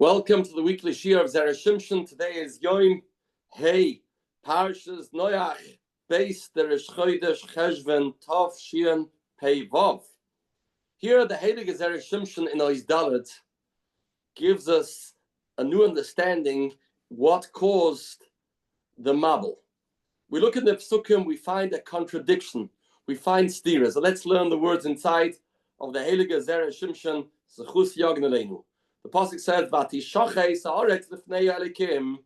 Welcome to the weekly Shir of Zera Shimshon. Today is Yoim Hey Parshas Noach Beis Derish Chodesh Cheshvan Tov Shian Pei Vav. Here, the Heilige Zera Shimshon in Ois Dalet gives us a new understanding what caused the Mabel. We look at the Psukim, we find a contradiction, we find stira. So let's learn the words inside of the Heilige Zera Shimshon Zechus Yagn Aleinu. The pasuk says, "Vatishaches haaretz lifnei Elikim."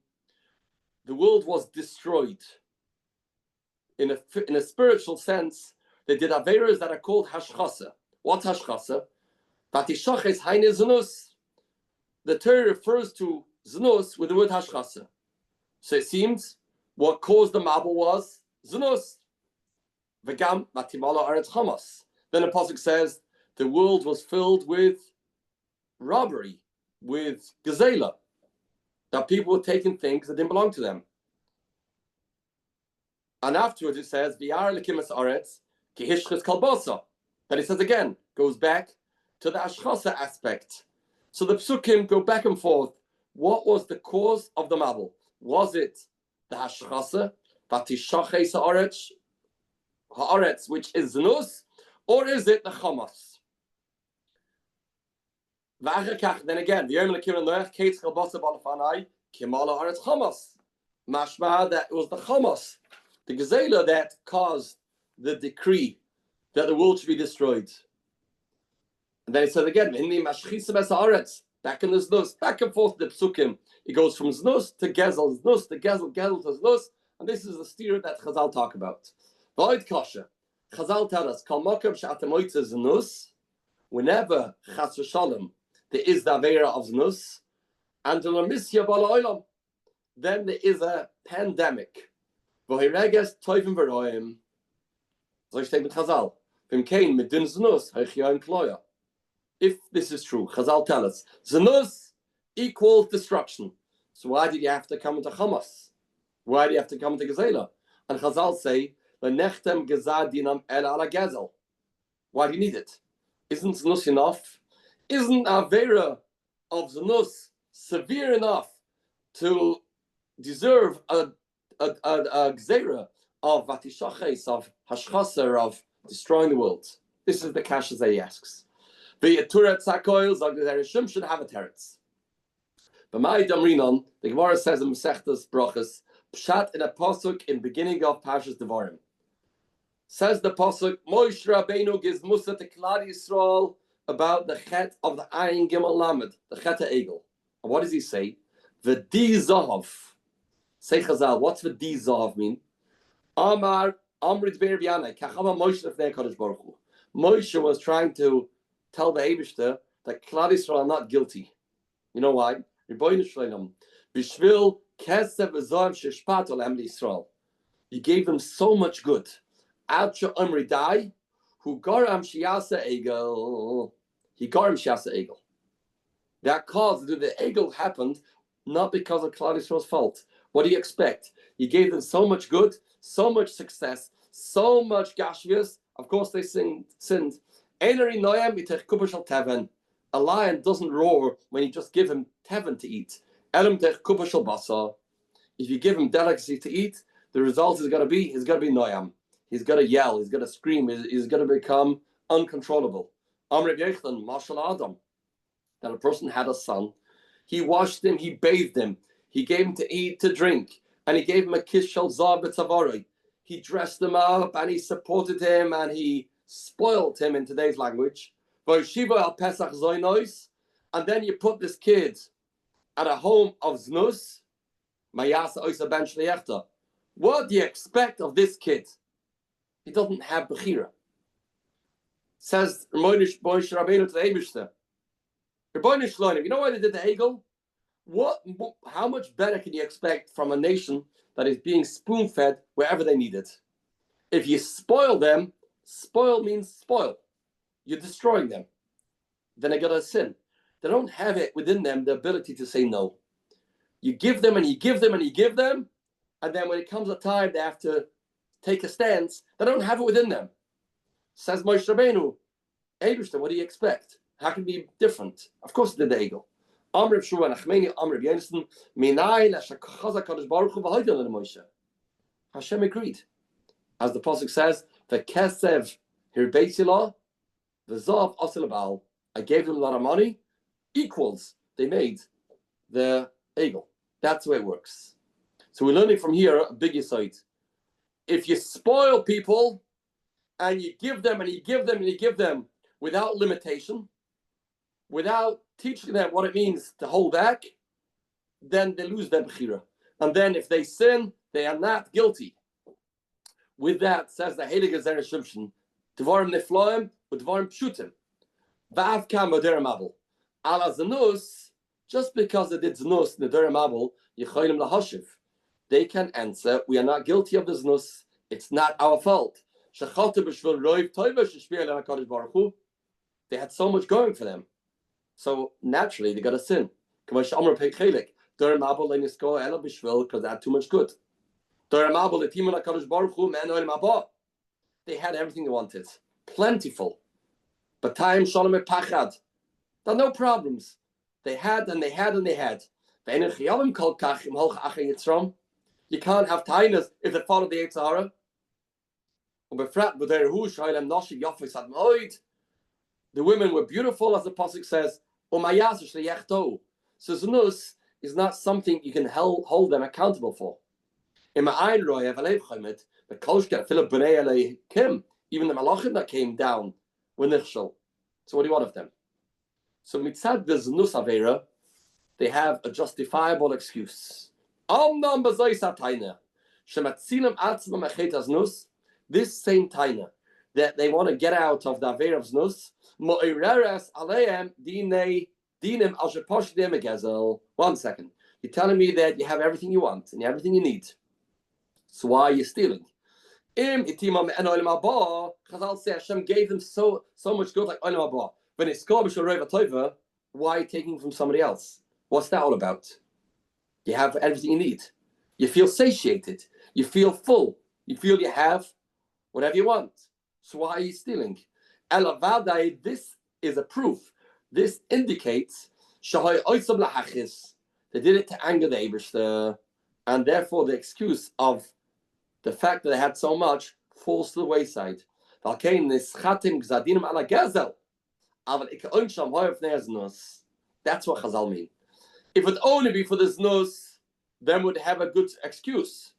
The world was destroyed. In a spiritual sense, they did averas that are called hashchasa. What's hashchasa? Vatishaches haine znus. The Torah refers to znus with the word hashchasa. So it seems what caused the Mabel was znus. V'gam vatimala aretz chamas. Then the pasuk says the world was filled with robbery, with gezela, that people were taking things that didn't belong to them. And afterwards it says, V'yar lekimas aretz, ki hishchis kalbosa. Then it says again, goes back to the ashchasa aspect. So the psukim go back and forth. What was the cause of the Mabel? Was it the hashchasa, vatishaches haaretz, which is znus, or is it the chamas? Then again, mashma that it was the chamas, the gezela, that caused the decree that the world should be destroyed. And then it said again, back in the znus, back and forth the psukim. It goes from znus to gezel, znus to gezel, gezel to znus, and this is the steer that Chazal talk about. V'oid kasha, Chazal tell us, kol makam she'atamoitze znus, whenever chas v'shalom there is the avera of znus, and then there is a pandemic. If this is true, Chazal tell us, znus equals destruction. So why did you have to come into Hamas? Why do you have to come into Gezela? And Chazal say, why do you need it? Isn't znus enough? Isn't avera of znus severe enough to deserve a gzeira of vatishaches, of hashchaser, of destroying the world? This is the kasha that he asks. The Turet Sakoil Zagdazerishim should have a teretz. But my Damrinon, the Gemara says in Masechtas Brachas, Pshat in a pasuk in beginning of Parshas Devarim. Says the pasuk, Moshe Rabbeinu gives Musa to Klal Yisrael about the chet of the Ayin Gimel Lamed, the chet Egel. And what does he say? V'di zahav. Say Chazal, what's v'di zahav mean? Amar Amrit Be'er V'yanai, Kachama Moshe Lefnei HaKadosh Baruch Hu. Moshe was trying to tell the Eibishter that Klal Yisrael are not guilty. You know why? Rebbeinu Shleim, Bishvil Kesev V'zahav Sheshpat Olam Yisrael. He gave them so much good. Ad She'amri Dai, who garam shiasa egel. He garam shiasa egel. That caused the egel happened not because of Klal Yisrael's fault. What do you expect? He gave them so much good, so much success, so much gashvius. Of course, they sinned. A lion doesn't roar when you just give him teven to eat. If you give him delicacy to eat, the result is going to be noyam. He's going to yell. He's going to scream. He's going to become uncontrollable. Amr Yechlan, Mashal Adam. That a person had a son. He washed him. He bathed him. He gave him to eat, to drink. And he gave him a kiss shel zav b'tzavari. He dressed him up and he supported him and he spoiled him in today's language. And then you put this kid at a home of znus. What do you expect of this kid? He doesn't have Bechira. Says Moshe Rabbeinu to the Eibishter, Rebbeinu Shloim, you know why they did the Egel? How much better can you expect from a nation that is being spoon-fed wherever they need it? If you spoil them, spoil means spoil. You're destroying them. Then they got a sin. They don't have it within them, the ability to say no. You give them and you give them and you give them, and then when it comes a time they have to take a stance, they don't have it within them. Says Moshe Rabbeinu, Eibishter, what do you expect? How can it be different? Of course it did the Egel. Amr Shua Nachmeni, Amr Yensen, Minai Lashakaza Kadosh Baruch Hu V'Hoydel Moshe. Hashem agreed. As the Pasuk says, the Kesev Hirbeitila, the Zav Asilabal, I gave them a lot of money, equals, they made the Egel. That's the way it works. So we're learning from here a big insight. If you spoil people, and you give them, and you give them, and you give them without limitation, without teaching them what it means to hold back, then they lose their bechira. And then if they sin, they are not guilty. With that, says the Heilige Zera Shimshon, Dvarim Nefloim, Dvarim Pshutim. Va'av kam Derem Abel. Ala Zanus, just because they did Zanus in the Derem Abel, Yecholim Lahashiv. They can answer, we are not guilty of the Zanus. It's not our fault. They had so much going for them. So naturally, they got to sin. Because they had too much good. They had everything they wanted. Plentiful. But time shalom pachad. There are no problems. They had and they had and they had. You can't have tainas if they follow the Eitzahara. The women were beautiful, as the Pasuk says. So Zanus is not something you can hold them accountable for. Even the Malachim that came down were nichshel. So what do you want of them? So mitzad the Zanus Avera, they have a justifiable excuse. This same taina that they want to get out of the Avera of Znus, one second. You're telling me that you have everything you want and everything you need. So why are you stealing? Chazal say Hashem gave them so much good, like Olam Haba. When it's Tova, why are you taking from somebody else? What's that all about? You have everything you need. You feel satiated. You feel full. You feel you have whatever you want. So why are you stealing? This is a proof. This indicates they did it to anger the Eibishter, and therefore the excuse of the fact that they had so much falls to the wayside. That's what Chazal mean. If it only be for the znus, then would have a good excuse.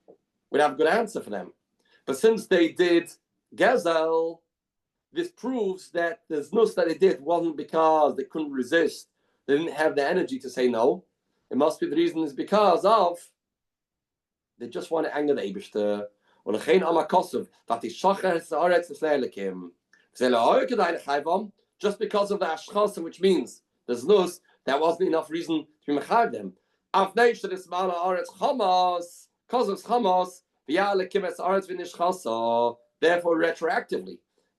We'd have a good answer for them. But since they did Gezel, this proves that the znus that they did wasn't because they couldn't resist. They didn't have the energy to say no. It must be the reason is because of they just want to anger the Eibishter. Just because of the ashchasa, which means the znus, that wasn't enough reason to be mechav them. Therefore, retroactively,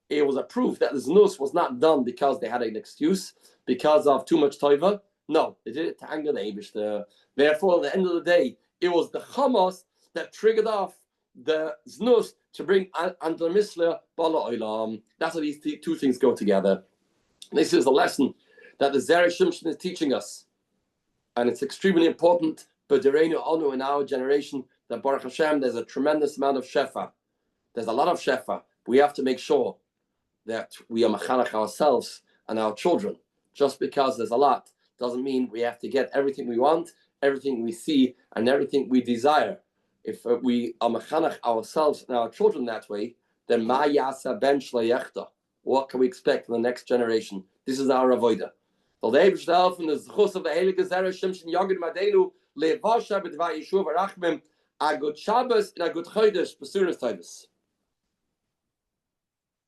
it was a proof that the znus was not done because they had an excuse, because of too much toiva. No, they did it to anger the Eibishter. Therefore, at the end of the day, it was the chamos that triggered off the znus to bring under misla bala olam. That's how these two things go together. This is a lesson that the Zera Shimshon is teaching us, and it's extremely important. But Anu in our generation, that Baruch Hashem, there's a tremendous amount of shefa. There's a lot of shefa. We have to make sure that we are machanach ourselves and our children. Just because there's a lot doesn't mean we have to get everything we want, everything we see, and everything we desire. If we are machanach ourselves and our children that way, then ma yasa ben shlayechta. What can we expect from the next generation? This is our avodah. So the Eibush helfen the zchus of the Heilige Zera Shimshon Yogid Madenu levasha b'dvar Yeshua v'rachmim a good Shabbos and a good Chodesh b'suras Tovos.